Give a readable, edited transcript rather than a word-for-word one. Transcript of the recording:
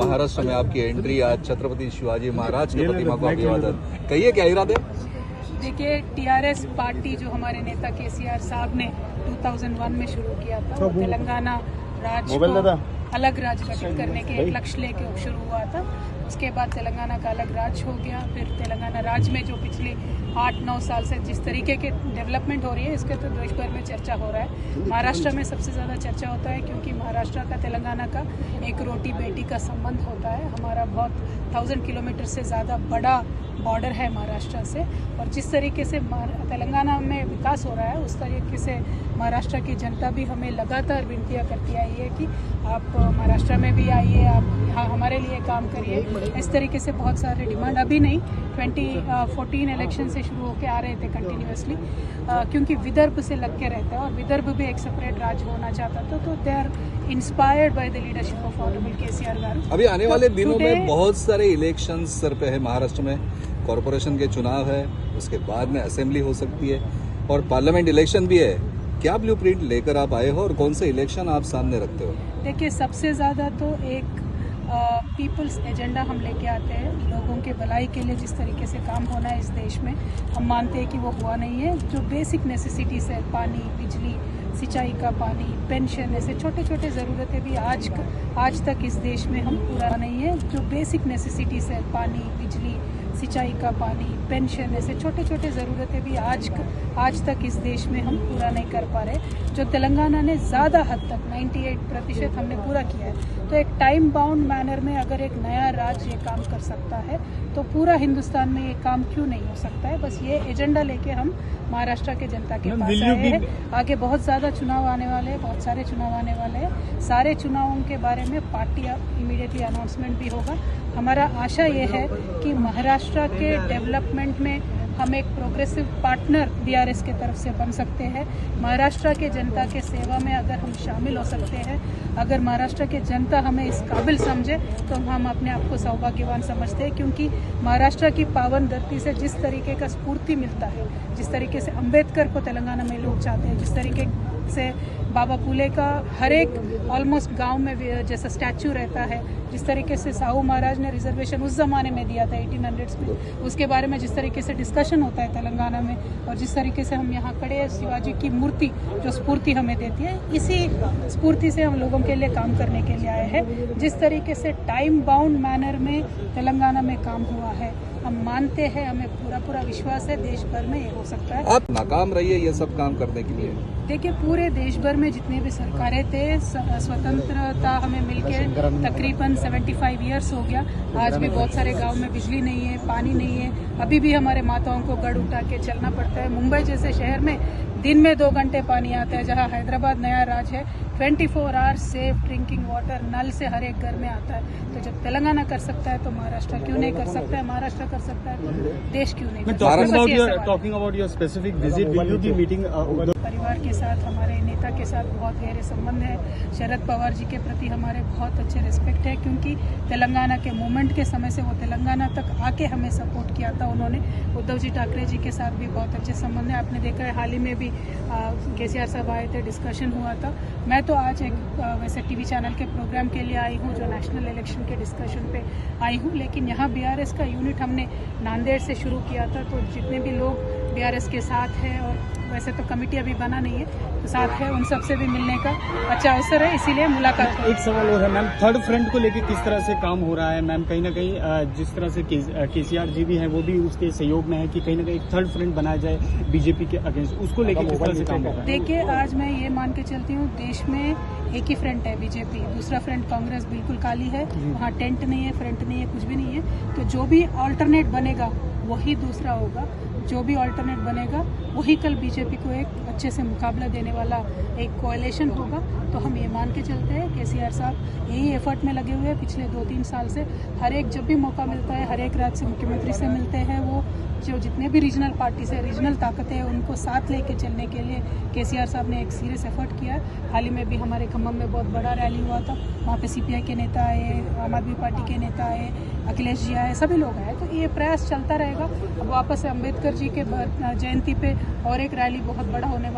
महाराष्ट्र में आपकी एंट्री, आज छत्रपति शिवाजी महाराज की प्रतिमा को अभिवादन, कहिए क्या इरादे? देखिए, टीआरएस पार्टी जो हमारे नेता केसीआर साहब ने 2001 में शुरू किया था, वो तेलंगाना राज्य को अलग राज्य गठित करने के एक लक्ष्य लेके शुरू हुआ था। उसके बाद तेलंगाना का अलग राज्य हो गया। फिर तेलंगाना राज्य में जो पिछले 8-9 साल से जिस तरीके के डेवलपमेंट हो रही है, इसके तो देश भर में चर्चा हो रहा है। महाराष्ट्र में सबसे ज़्यादा चर्चा होता है क्योंकि महाराष्ट्र का तेलंगाना का एक रोटी बेटी का संबंध होता है। हमारा बहुत 1000 किलोमीटर से ज़्यादा बड़ा बॉर्डर है महाराष्ट्र से, और जिस तरीके से तेलंगाना में विकास हो रहा है, उस तरीके से महाराष्ट्र की जनता भी हमें लगातार विनतियाँ करती आई है कि आप महाराष्ट्र में भी आइए, आप यहाँ हमारे लिए काम करिए। इस तरीके से बहुत सारे डिमांड अभी नहीं, 2014 इलेक्शन से शुरू होकर आ रहे थे कंटिन्यूसली, क्योंकि विदर्भ से लग के रहते हैं और विदर्भ भी एक सेपरेट राज्य होना चाहता था। तो they are inspired by the leadership of honourable KCR garu. अभी आने वाले दिनों में बहुत सारे इलेक्शन सर पे है। महाराष्ट्र में कॉरपोरेशन के चुनाव है, उसके बाद में असेंबली हो सकती है और पार्लियामेंट इलेक्शन भी है। क्या ब्लूप्रिंट लेकर आप आए हो और कौन से इलेक्शन आप सामने रखते हो? देखिए, सबसे ज़्यादा तो एक पीपल्स एजेंडा हम लेके आते हैं। लोगों के भलाई के लिए जिस तरीके से काम होना है इस देश में, हम मानते हैं कि वो हुआ नहीं है। जो बेसिक नेसेसिटीज़ है, पानी, बिजली, सिंचाई का पानी, पेंशन, ऐसे छोटे छोटे ज़रूरतें भी आज तक इस देश में हम पूरा नहीं है। जो बेसिक नेसेसिटीज़ है, पानी, बिजली, सिंचाई का पानी, पेंशन, ऐसे छोटे छोटे ज़रूरतें भी आज तक इस देश में हम पूरा नहीं कर पा रहे। जो तेलंगाना ने ज़्यादा हद तक 98% हमने पूरा किया है। तो एक टाइम बाउंड मैनर में अगर एक नया राज्य ये काम कर सकता है, तो पूरा हिंदुस्तान में ये काम क्यों नहीं हो सकता है? बस ये एजेंडा लेके हम महाराष्ट्र के जनता के पास आए हैं। आगे बहुत ज़्यादा चुनाव आने वाले हैं, बहुत सारे चुनाव आने वाले हैं। सारे चुनावों के बारे में पार्टी इमीडिएटली अनाउंसमेंट भी होगा। हमारा आशा ये है कि महाराष्ट्र के डेवलपमेंट में हम एक प्रोग्रेसिव पार्टनर बीआरएस के तरफ से बन सकते हैं। महाराष्ट्र के जनता के सेवा में अगर हम शामिल हो सकते हैं, अगर महाराष्ट्र के जनता हमें इस काबिल समझे, तो हम अपने आप को सौभाग्यवान समझते हैं। क्योंकि महाराष्ट्र की पावन धरती से जिस तरीके का स्फूर्ति मिलता है, जिस तरीके से अंबेडकर को तेलंगाना में लोग चाहते हैं, जिस तरीके से बाबा फुले का हर एक ऑलमोस्ट गांव में जैसा स्टैचू रहता है, जिस तरीके से साहू महाराज ने रिजर्वेशन उस ज़माने में दिया था 1800s में, उसके बारे में जिस तरीके से डिस्कशन होता है तेलंगाना में, और जिस तरीके से हम यहाँ खड़े हैं, शिवाजी की मूर्ति जो स्फूर्ति हमें देती है, इसी स्फूर्ति से हम लोगों के लिए काम करने के लिए आए हैं। जिस तरीके से टाइम बाउंड मैनर में तेलंगाना में काम हुआ है, हम मानते हैं, हमें पूरा विश्वास है देश भर में ये हो सकता है। आप नाकाम रहिए ये सब काम करने के लिए? देखिए, पूरे देश भर में जितने भी सरकारें थे, स्वतंत्रता हमें मिलके तकरीबन 75 ईयर्स हो गया। आज भी बहुत सारे गांव में बिजली नहीं है, पानी नहीं है। अभी भी हमारे माताओं को गढ़ उठा के चलना पड़ता है। मुंबई जैसे शहर में दिन में 2 घंटे पानी आता है, जहां हैदराबाद नया राज्य है 24 आवर्स सेफ ड्रिंकिंग वाटर नल से हर एक घर में आता है। तो जब तेलंगाना कर सकता है तो महाराष्ट्र क्यों नहीं कर सकता है? महाराष्ट्र कर सकता है तो देश क्यों नहीं कर सकता है? परिवार के साथ, हमारे नेता के साथ बहुत गहरे संबंध है। शरद पवार जी के प्रति हमारे बहुत अच्छे रिस्पेक्ट है, क्योंकि तेलंगाना के मूवमेंट के समय से वो तेलंगाना तक आके हमें सपोर्ट किया था उन्होंने। उद्धव जी ठाकरे जी के साथ भी बहुत अच्छे संबंध है। आपने देखा है हाल ही में भी केसीआर साहब आए थे, डिस्कशन हुआ था। मैं तो आज एक वैसे टीवी चैनल के प्रोग्राम के लिए आई हूँ जो नेशनल इलेक्शन के डिस्कशन पे आई हूँ, लेकिन यहाँ बीआरएस का यूनिट हमने नांदेड़ से शुरू किया था। तो जितने भी लोग बीआरएस के साथ हैं, और वैसे तो कमेटी अभी बना नहीं है, तो साथ है, उन सबसे भी मिलने का अच्छा अवसर है, इसीलिए मुलाकात। एक सवाल और है मैम, थर्ड फ्रंट को लेकर किस तरह से काम हो रहा है मैम? कहीं ना कहीं जिस तरह से केसीआर जी भी हैं, वो भी उसके सहयोग में है कि कहीं ना कहीं एक थर्ड फ्रंट बनाया जाए बीजेपी के अगेंस्ट, उसको लेकर किस तरह से काम हो रहा है? देखिए, आज मैं ये मान के चलती हूँ, देश में एक ही फ्रंट है बीजेपी, दूसरा फ्रंट कांग्रेस बिल्कुल खाली है। वहाँ टेंट नहीं है, फ्रंट नहीं है, कुछ भी नहीं है। तो जो भी ऑल्टरनेट बनेगा वही दूसरा होगा, जो भी ऑल्टरनेट बनेगा वही कल बीजेपी को एक अच्छे से मुकाबला देने वाला एक कोएलिशन होगा। तो हम ये मान के चलते हैं, केसीआर साहब यही एफर्ट में लगे हुए हैं पिछले 2-3 साल से। हर एक जब भी मौका मिलता है, हर एक राज्य से मुख्यमंत्री से मिलते हैं, वो जो जितने भी रीजनल पार्टी से रीजनल ताकतें हैं उनको साथ लेके चलने के लिए केसीआर साहब ने एक सीरियस एफर्ट किया है। हाल ही में भी हमारे खम्भम में बहुत बड़ा रैली हुआ था, वहाँ पे सीपीआई के नेता आए, आम आदमी पार्टी के नेता आए, अखिलेश जी आए, सभी लोग आए। तो ये प्रयास चलता रहेगा। अब वापस अम्बेडकर जी के जयंती पे और एक रैली बहुत बड़ा होने वाला